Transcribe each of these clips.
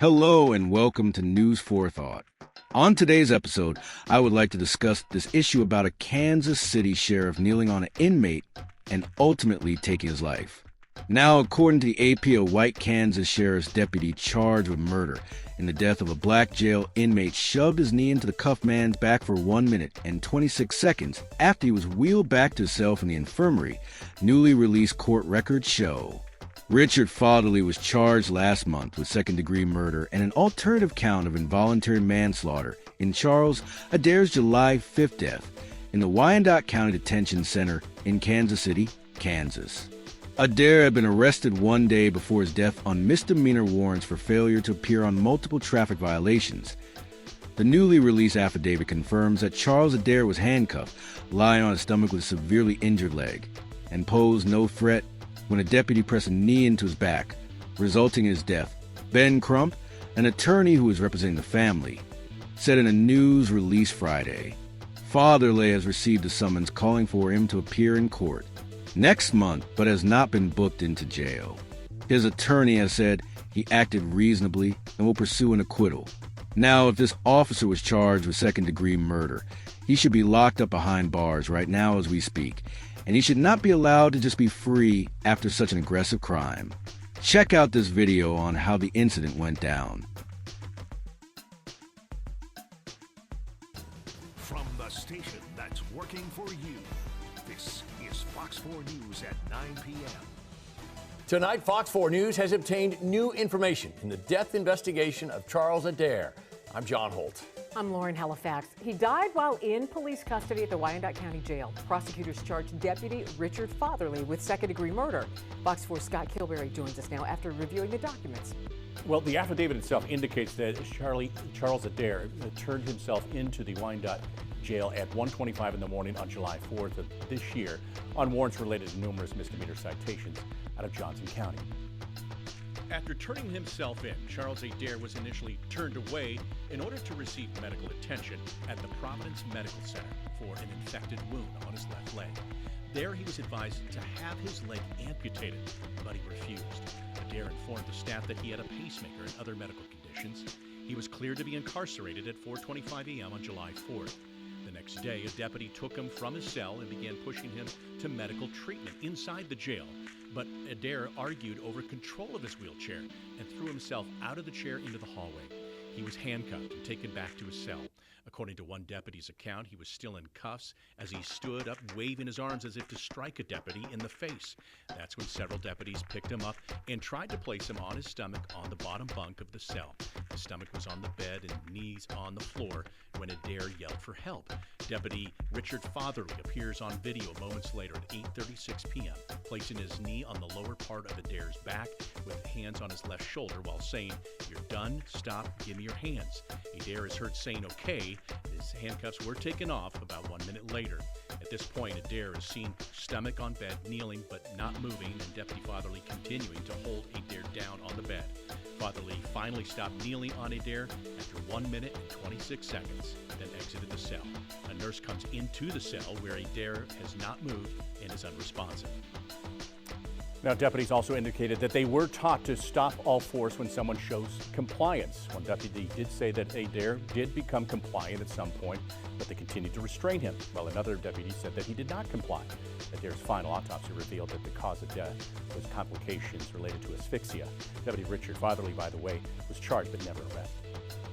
Hello and welcome to News Forethought. On today's episode, I would like to discuss this issue about a Kansas City sheriff kneeling on an inmate and ultimately taking his life. Now, according to the AP, a white Kansas sheriff's deputy charged with murder in the death of a black jail inmate shoved his knee into the cuffed man's back for 1 minute and 26 seconds after he was wheeled back to his cell from the infirmary, newly released court records show. Richard Fatherly was charged last month with second-degree murder and an alternative count of involuntary manslaughter in Charles Adair's July 5th death in the Wyandotte County Detention Center in Kansas City, Kansas. Adair had been arrested 1 day before his death on misdemeanor warrants for failure to appear on multiple traffic violations. The newly released affidavit confirms that Charles Adair was handcuffed, lying on his stomach with a severely injured leg, and posed no threat when a deputy pressed a knee into his back, resulting in his death. Ben Crump, an attorney who is representing the family, said in a news release Friday, Fatherly has received a summons calling for him to appear in court next month, but has not been booked into jail. His attorney has said he acted reasonably and will pursue an acquittal. Now, if this officer was charged with second-degree murder, he should be locked up behind bars right now as we speak, and he should not be allowed to just be free after such an aggressive crime. Check out this video on how the incident went down. From the station that's working for you, this is Fox 4 News at 9 p.m. Tonight, Fox 4 News has obtained new information in the death investigation of Charles Adair. I'm John Holt. I'm Lauren Halifax. He died while in police custody at the Wyandotte County Jail. Prosecutors charged Deputy Richard Fatherly with second-degree murder. Fox 4's Scott Kilberry joins us now after reviewing the documents. Well, the affidavit itself indicates that Charles Adair turned himself into the Wyandotte Jail at 1:25 in the morning on July 4th of this year on warrants related to numerous misdemeanor citations out of Johnson County. After turning himself in, Charles Adair was initially turned away in order to receive medical attention at the Providence Medical Center for an infected wound on his left leg. There he was advised to have his leg amputated, but he refused. Adair informed the staff that he had a pacemaker and other medical conditions. He was cleared to be incarcerated at 4:25 a.m. on July 4th. The next day, a deputy took him from his cell and began pushing him to medical treatment inside the jail. But Adair argued over control of his wheelchair and threw himself out of the chair into the hallway. He was handcuffed and taken back to his cell. According to one deputy's account, he was still in cuffs as he stood up, waving his arms as if to strike a deputy in the face. That's when several deputies picked him up and tried to place him on his stomach on the bottom bunk of the cell. His stomach was on the bed and knees on the floor when Adair yelled for help. Deputy Richard Fatherly appears on video moments later at 8:36 p.m., placing his knee on the lower part of Adair's back with hands on his left shoulder while saying, "You're done, stop, give me your hands." Adair is heard saying okay. His handcuffs were taken off about 1 minute later. At this point, Adair is seen stomach on bed, kneeling but not moving, and Deputy Fatherly continuing to hold Adair down on the bed. Fatherly finally stopped kneeling on Adair after 1 minute and 26 seconds, then exited the cell. A nurse comes into the cell where Adair has not moved and is unresponsive. Now, deputies also indicated that they were taught to stop all force when someone shows compliance. One deputy did say that Adair did become compliant at some point, but they continued to restrain him, while another deputy said that he did not comply. Adair's final autopsy revealed that the cause of death was complications related to asphyxia. Deputy Richard Fatherly, by the way, was charged but never arrested.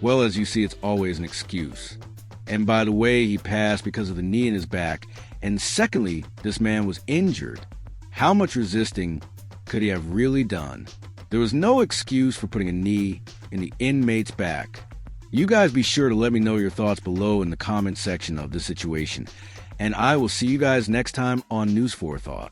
Well, as you see, it's always an excuse. And by the way, he passed because of the knee in his back. And secondly, this man was injured. How much resisting could he have really done? There was no excuse for putting a knee in the inmate's back. You guys be sure to let me know your thoughts below in the comment section of this situation. And I will see you guys next time on News Forethought.